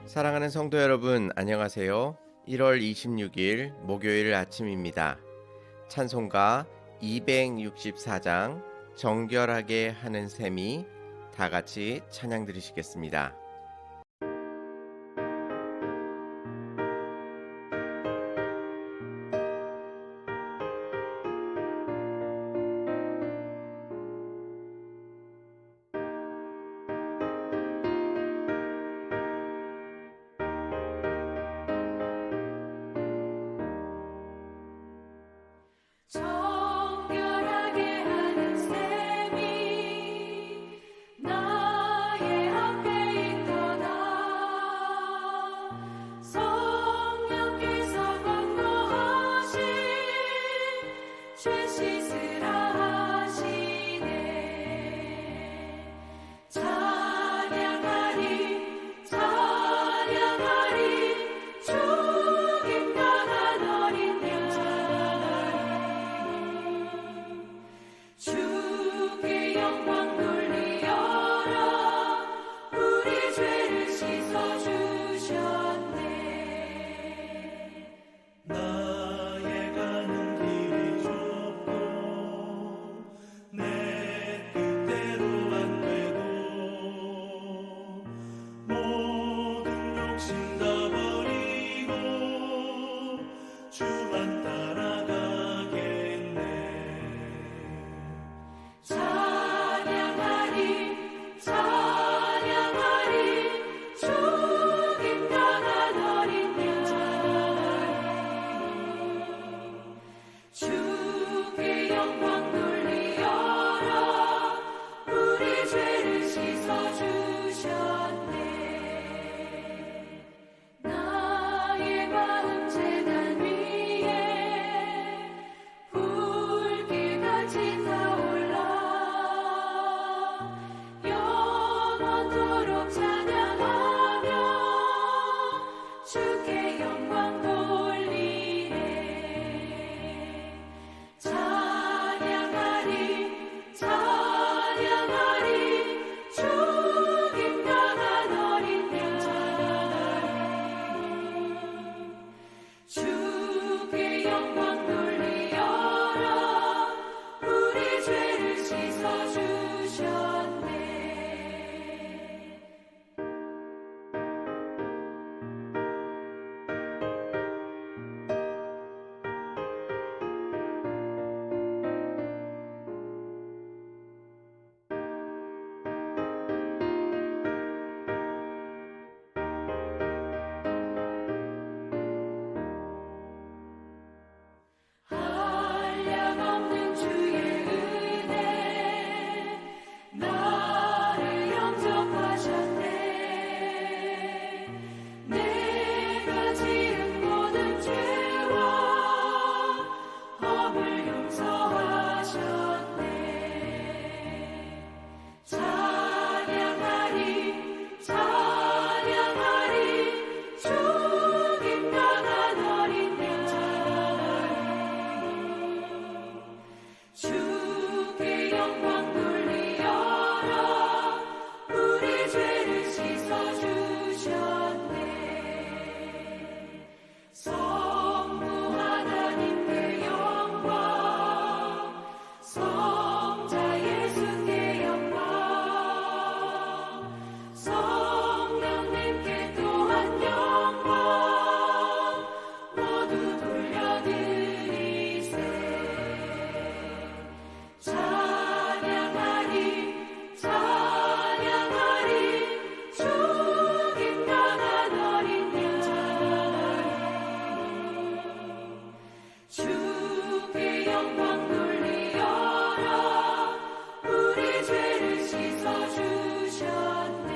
사랑하는 성도 여러분, 안녕하세요. 1월 26일 목요일 아침입니다. 찬송가 264장 정결하게 하는 셈이 다 같이 찬양 드리시겠습니다. 정결하게 하는 셈이 나의 앞에 있도다. 성령께서 권고하신 죄 씻으라 하시네. 찬양하리 찬양하리 죽임 당한 어린 양 주께 영광 돌리어라. 우리 죄를 씻어주셨네. 나의 가는 길이 좁고 내 뜻대로 안 되고 모든 욕심 다 버리고 주만 따라가겠네. 찬양하리 찬양하리 죽임 당한 어린 양 주께 영광 돌리어라. 우리 죄를 씻어주셨네. 나의 마음 제단 위에 불길같이 타올라. 영원토록 찬양하며 주께 영광 돌리네. 찬양하리 찬양하리 죽임 당한 어린 양 주께 영광 돌리어라. 우리 죄를 씻어주셨네. 한량없는 주의 은혜 나를 영접하셨네. 내가 지은 모든 죄와 허물 용서하셨네. 찬양하리 찬양하리 죽임 당한 어린 양 주께 영광 돌리어라. 우리 죄를 씻어주셨네. 성부 하나님께 영광 성자 예수께 영광 성령님께 또한 영광 모두 돌려드리세. 찬양하리 찬양하리 죽임 당한 어린 양 주께 영광 돌리어라. 우리 죄를 씻어주셨네.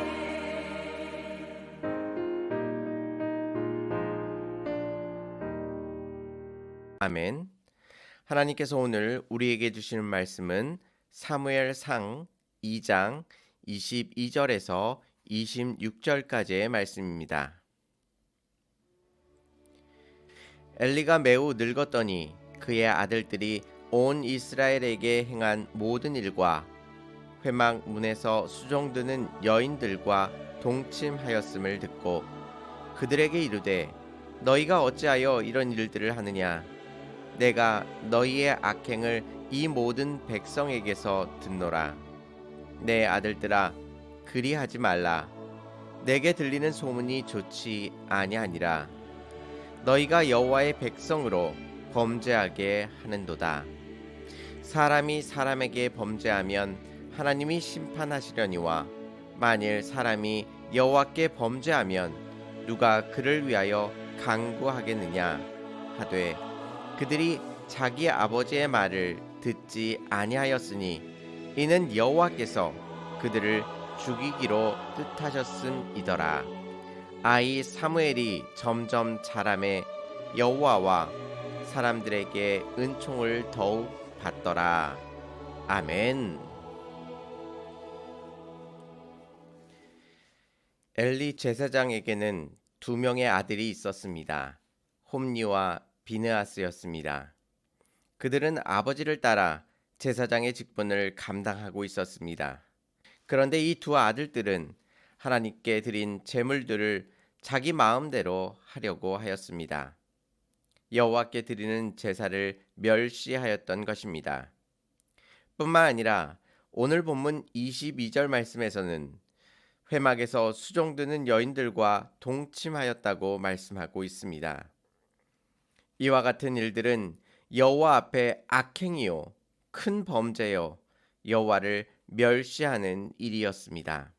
아멘. 하나님께서 오늘 우리에게 주시는 말씀은 사무엘상 2장 22절에서 26절까지의 말씀입니다. 엘리가 매우 늙었더니 그의 아들들이 온 이스라엘에게 행한 모든 일과 회막 문에서 수종드는 여인들과 동침하였음을 듣고 그들에게 이르되 너희가 어찌하여 이런 일들을 하느냐 내가 너희의 악행을 이 모든 백성에게서 듣노라 내 아들들아 그리하지 말라 내게 들리는 소문이 좋지 아니하니라 너희가 여호와의 백성으로 범죄하게 하는도다 사람이 사람에게 범죄하면 하나님이 심판하시려니와 만일 사람이 여호와께 범죄하면 누가 그를 위하여 강구하겠느냐 하되 그들이 자기 아버지의 말을 듣지 아니하였으니 이는 여호와께서 그들을 죽이기로 뜻하셨음이더라 아이 사무엘이 점점 자라매 여호와와 사람들에게 은총을 더욱 받더라 아멘. 엘리 제사장에게는 두 명의 아들이 있었습니다. 홈리와 비느하스였습니다. 그들은 아버지를 따라 제사장의 직분을 감당하고 있었습니다. 그런데 이 두 아들들은 하나님께 드린 제물들을 자기 마음대로 하려고 하였습니다. 여호와께 드리는 제사를 멸시하였던 것입니다. 뿐만 아니라 오늘 본문 22절 말씀에서는 회막에서 수종드는 여인들과 동침하였다고 말씀하고 있습니다. 이와 같은 일들은 여호와 앞에 악행이요 큰 범죄요 여호와를 멸시하는 일이었습니다.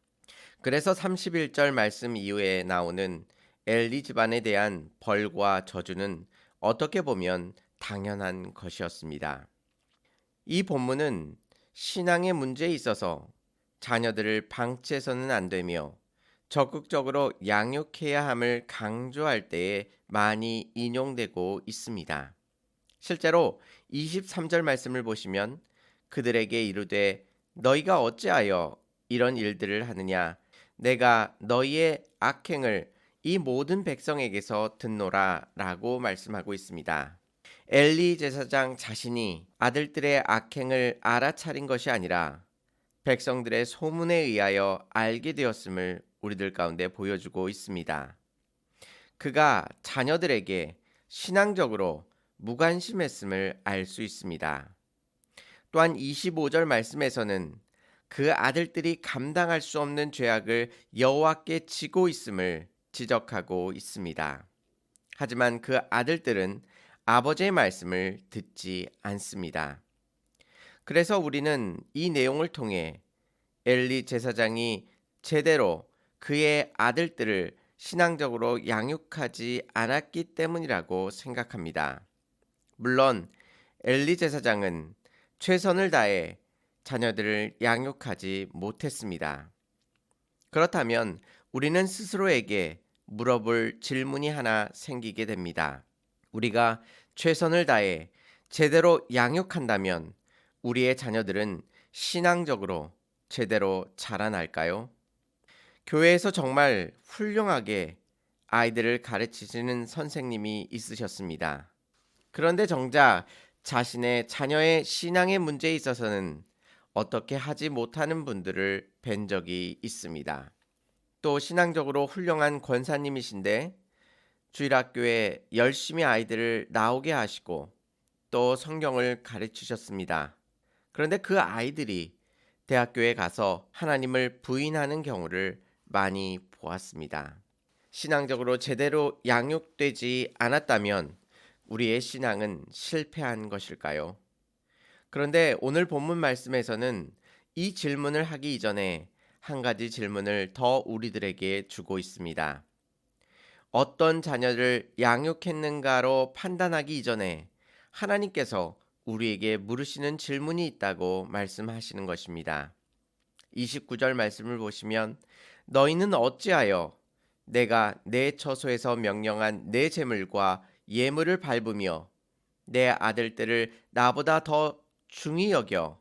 그래서 31절 말씀 이후에 나오는 엘리 집안에 대한 벌과 저주는 어떻게 보면 당연한 것이었습니다. 이 본문은 신앙의 문제에 있어서 자녀들을 방치해서는 안 되며 적극적으로 양육해야 함을 강조할 때에 많이 인용되고 있습니다. 실제로 23절 말씀을 보시면 그들에게 이르되 너희가 어찌하여 이런 일들을 하느냐 내가 너희의 악행을 이 모든 백성에게서 듣노라 라고 말씀하고 있습니다. 엘리 제사장 자신이 아들들의 악행을 알아차린 것이 아니라 백성들의 소문에 의하여 알게 되었음을 우리들 가운데 보여주고 있습니다. 그가 자녀들에게 신앙적으로 무관심했음을 알 수 있습니다. 또한 25절 말씀에서는 그 아들들이 감당할 수 없는 죄악을 여호와께 지고 있음을 지적하고 있습니다. 하지만 그 아들들은 아버지의 말씀을 듣지 않습니다. 그래서 우리는 이 내용을 통해 엘리 제사장이 제대로 그의 아들들을 신앙적으로 양육하지 않았기 때문이라고 생각합니다. 물론 엘리 제사장은 최선을 다해 자녀들을 양육하지 못했습니다. 그렇다면 우리는 스스로에게 물어볼 질문이 하나 생기게 됩니다. 우리가 최선을 다해 제대로 양육한다면 우리의 자녀들은 신앙적으로 제대로 자라날까요? 교회에서 정말 훌륭하게 아이들을 가르치시는 선생님이 있으셨습니다. 그런데 정작 자신의 자녀의 신앙의 문제에 있어서는 어떻게 하지 못하는 분들을 뵌 적이 있습니다. 또 신앙적으로 훌륭한 권사님이신데 주일학교에 열심히 아이들을 나오게 하시고 또 성경을 가르치셨습니다. 그런데 그 아이들이 대학교에 가서 하나님을 부인하는 경우를 많이 보았습니다. 신앙적으로 제대로 양육되지 않았다면 우리의 신앙은 실패한 것일까요? 그런데 오늘 본문 말씀에서는 이 질문을 하기 이전에 한 가지 질문을 더 우리들에게 주고 있습니다. 어떤 자녀를 양육했는가로 판단하기 이전에 하나님께서 우리에게 물으시는 질문이 있다고 말씀하시는 것입니다. 29절 말씀을 보시면 너희는 어찌하여 내가 내 처소에서 명령한 내 제물과 예물을 밟으며 내 아들들을 나보다 더 중히 여겨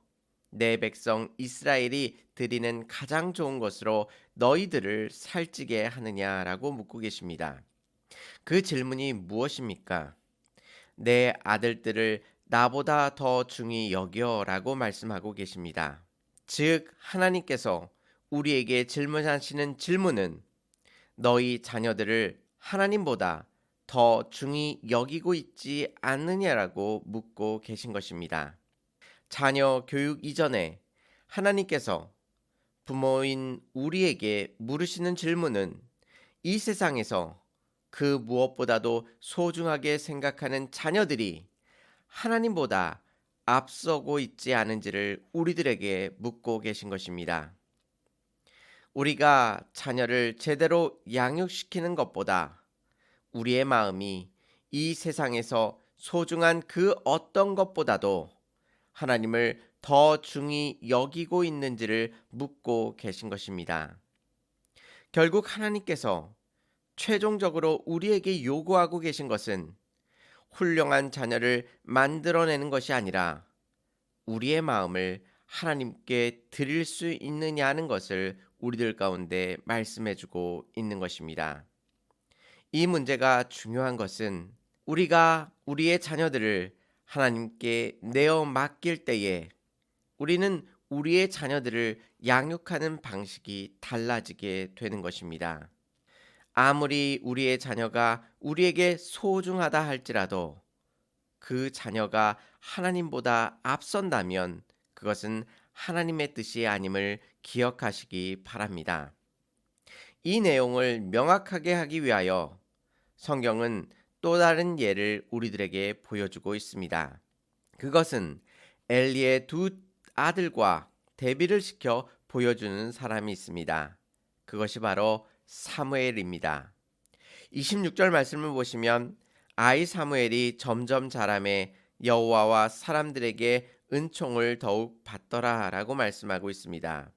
내 백성 이스라엘이 드리는 가장 좋은 것으로 너희들을 살찌게 하느냐라고 묻고 계십니다. 그 질문이 무엇입니까? 내 아들들을 나보다 더 중히 여겨라고 말씀하고 계십니다. 즉 하나님께서 우리에게 질문하시는 질문은 너희 자녀들을 하나님보다 더 중히 여기고 있지 않느냐라고 묻고 계신 것입니다. 자녀 교육 이전에 하나님께서 부모인 우리에게 물으시는 질문은 이 세상에서 그 무엇보다도 소중하게 생각하는 자녀들이 하나님보다 앞서고 있지 않은지를 우리들에게 묻고 계신 것입니다. 우리가 자녀를 제대로 양육시키는 것보다 우리의 마음이 이 세상에서 소중한 그 어떤 것보다도 하나님을 더 중히 여기고 있는지를 묻고 계신 것입니다. 결국 하나님께서 최종적으로 우리에게 요구하고 계신 것은 훌륭한 자녀를 만들어내는 것이 아니라 우리의 마음을 하나님께 드릴 수 있느냐는 것을 우리들 가운데 말씀해주고 있는 것입니다. 이 문제가 중요한 것은 우리가 우리의 자녀들을 하나님께 내어 맡길 때에 우리는 우리의 자녀들을 양육하는 방식이 달라지게 되는 것입니다. 아무리 우리의 자녀가 우리에게 소중하다 할지라도 그 자녀가 하나님보다 앞선다면 그것은 하나님의 뜻이 아님을 기억하시기 바랍니다. 이 내용을 명확하게 하기 위하여 성경은 또 다른 예를 우리들에게 보여주고 있습니다. 그것은 엘리의 두 아들과 대비를 시켜 보여주는 사람이 있습니다. 그것이 바로 사무엘입니다. 26절 말씀을 보시면 아이 사무엘이 점점 자라매 여호와와 사람들에게 은총을 더욱 받더라라고 말씀하고 있습니다.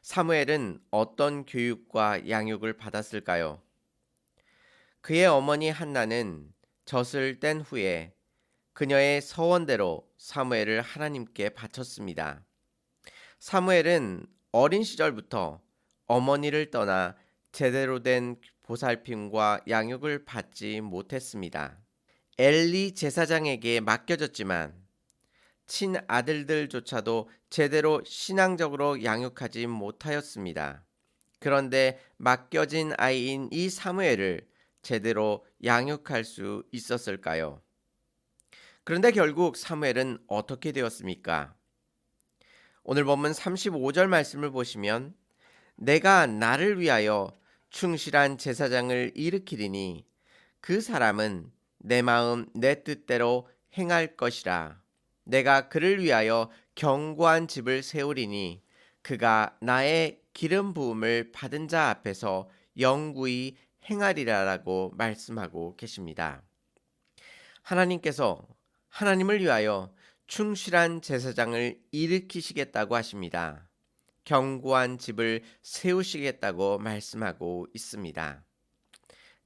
사무엘은 어떤 교육과 양육을 받았을까요? 그의 어머니 한나는 젖을 뗀 후에 그녀의 서원대로 사무엘을 하나님께 바쳤습니다. 사무엘은 어린 시절부터 어머니를 떠나 제대로 된 보살핌과 양육을 받지 못했습니다. 엘리 제사장에게 맡겨졌지만 친아들들조차도 제대로 신앙적으로 양육하지 못하였습니다. 그런데 맡겨진 아이인 이 사무엘을 제대로 양육할 수 있었을까요? 그런데 결국 사무엘은 어떻게 되었습니까? 오늘 본문 35절 말씀을 보시면 내가 나를 위하여 충실한 제사장을 일으키리니 그 사람은 내 마음 내 뜻대로 행할 것이라. 내가 그를 위하여 견고한 집을 세우리니 그가 나의 기름 부음을 받은 자 앞에서 영구히 행하리라라고 말씀하고 계십니다. 하나님께서 하나님을 위하여 충실한 제사장을 일으키시겠다고 하십니다. 견고한 집을 세우시겠다고 말씀하고 있습니다.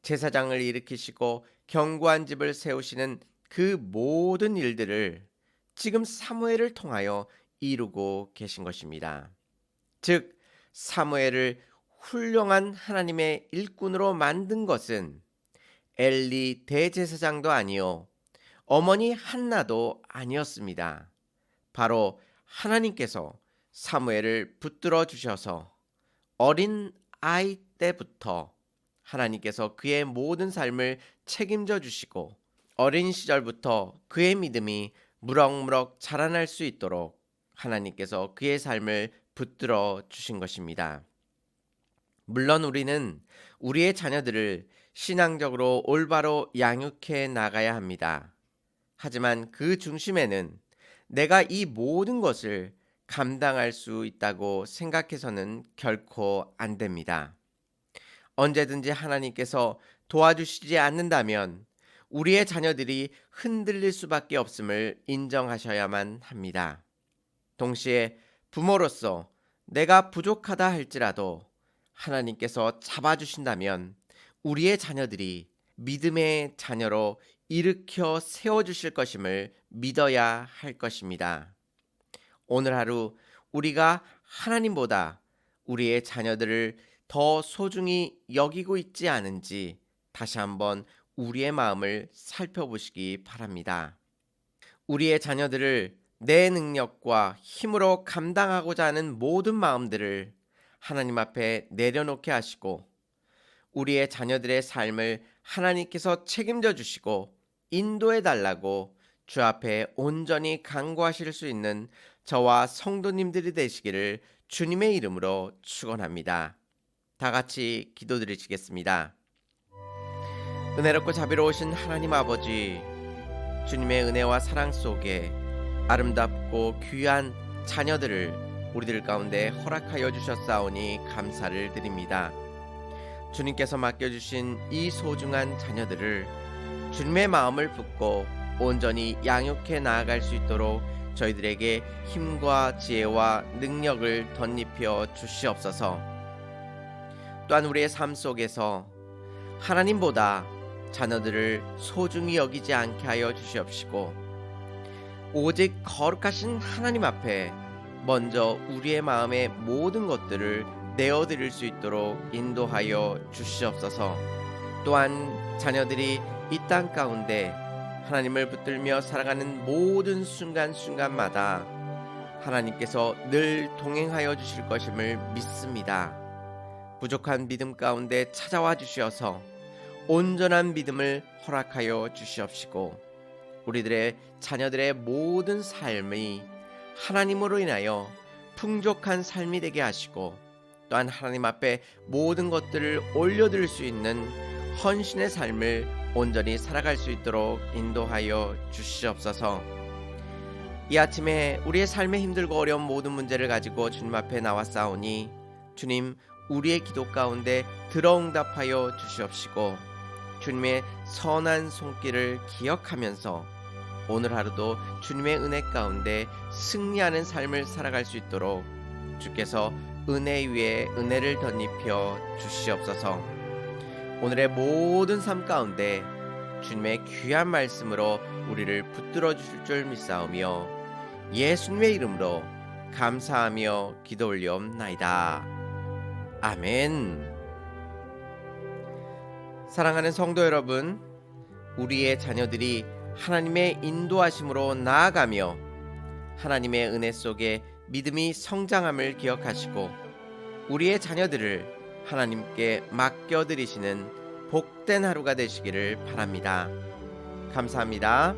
제사장을 일으키시고 견고한 집을 세우시는 그 모든 일들을 지금 사무엘을 통하여 이루고 계신 것입니다. 즉 사무엘을 훌륭한 하나님의 일꾼으로 만든 것은 엘리 대제사장도 아니요 어머니 한나도 아니었습니다. 바로 하나님께서 사무엘을 붙들어 주셔서 어린 아이 때부터 하나님께서 그의 모든 삶을 책임져 주시고 어린 시절부터 그의 믿음이 무럭무럭 자라날 수 있도록 하나님께서 그의 삶을 붙들어 주신 것입니다. 물론 우리는 우리의 자녀들을 신앙적으로 올바로 양육해 나가야 합니다. 하지만 그 중심에는 내가 이 모든 것을 감당할 수 있다고 생각해서는 결코 안 됩니다. 언제든지 하나님께서 도와주시지 않는다면 우리의 자녀들이 흔들릴 수밖에 없음을 인정하셔야만 합니다. 동시에 부모로서 내가 부족하다 할지라도 하나님께서 잡아주신다면 우리의 자녀들이 믿음의 자녀로 일으켜 세워주실 것임을 믿어야 할 것입니다. 오늘 하루 우리가 하나님보다 우리의 자녀들을 더 소중히 여기고 있지 않은지 다시 한번 우리의 마음을 살펴보시기 바랍니다. 우리의 자녀들을 내 능력과 힘으로 감당하고자 하는 모든 마음들을 하나님 앞에 내려놓게 하시고 우리의 자녀들의 삶을 하나님께서 책임져 주시고 인도해 달라고 주 앞에 온전히 간구하실 수 있는 저와 성도님들이 되시기를 주님의 이름으로 축원합니다. 다 같이 기도드리시겠습니다. 은혜롭고 자비로우신 하나님 아버지, 주님의 은혜와 사랑 속에 아름답고 귀한 자녀들을 우리들 가운데 허락하여 주셨사오니 감사를 드립니다. 주님께서 맡겨주신 이 소중한 자녀들을 주님의 마음을 품고 온전히 양육해 나아갈 수 있도록 저희들에게 힘과 지혜와 능력을 덧입혀 주시옵소서. 또한 우리의 삶 속에서 하나님보다 자녀들을 소중히 여기지 않게 하여 주시옵시고 오직 거룩하신 하나님 앞에 먼저 우리의 마음의 모든 것들을 내어드릴 수 있도록 인도하여 주시옵소서. 또한 자녀들이 이 땅 가운데 하나님을 붙들며 살아가는 모든 순간순간마다 하나님께서 늘 동행하여 주실 것임을 믿습니다. 부족한 믿음 가운데 찾아와 주시어서 온전한 믿음을 허락하여 주시옵시고 우리들의 자녀들의 모든 삶이 하나님으로 인하여 풍족한 삶이 되게 하시고 또한 하나님 앞에 모든 것들을 올려드릴 수 있는 헌신의 삶을 온전히 살아갈 수 있도록 인도하여 주시옵소서. 이 아침에 우리의 삶에 힘들고 어려운 모든 문제를 가지고 주님 앞에 나왔사오니 주님 우리의 기도 가운데 들어응답하여 주시옵시고 주님의 선한 손길을 기억하면서 오늘 하루도 주님의 은혜 가운데 승리하는 삶을 살아갈 수 있도록 주께서 은혜 위에 은혜를 덧입혀 주시옵소서. 오늘의 모든 삶 가운데 주님의 귀한 말씀으로 우리를 붙들어 주실 줄 믿사오며 예수님의 이름으로 감사하며 기도 올리옵나이다. 아멘. 사랑하는 성도 여러분, 우리의 자녀들이 하나님의 인도하심으로 나아가며 하나님의 은혜 속에 믿음이 성장함을 기억하시고 우리의 자녀들을 하나님께 맡겨드리시는 복된 하루가 되시기를 바랍니다. 감사합니다.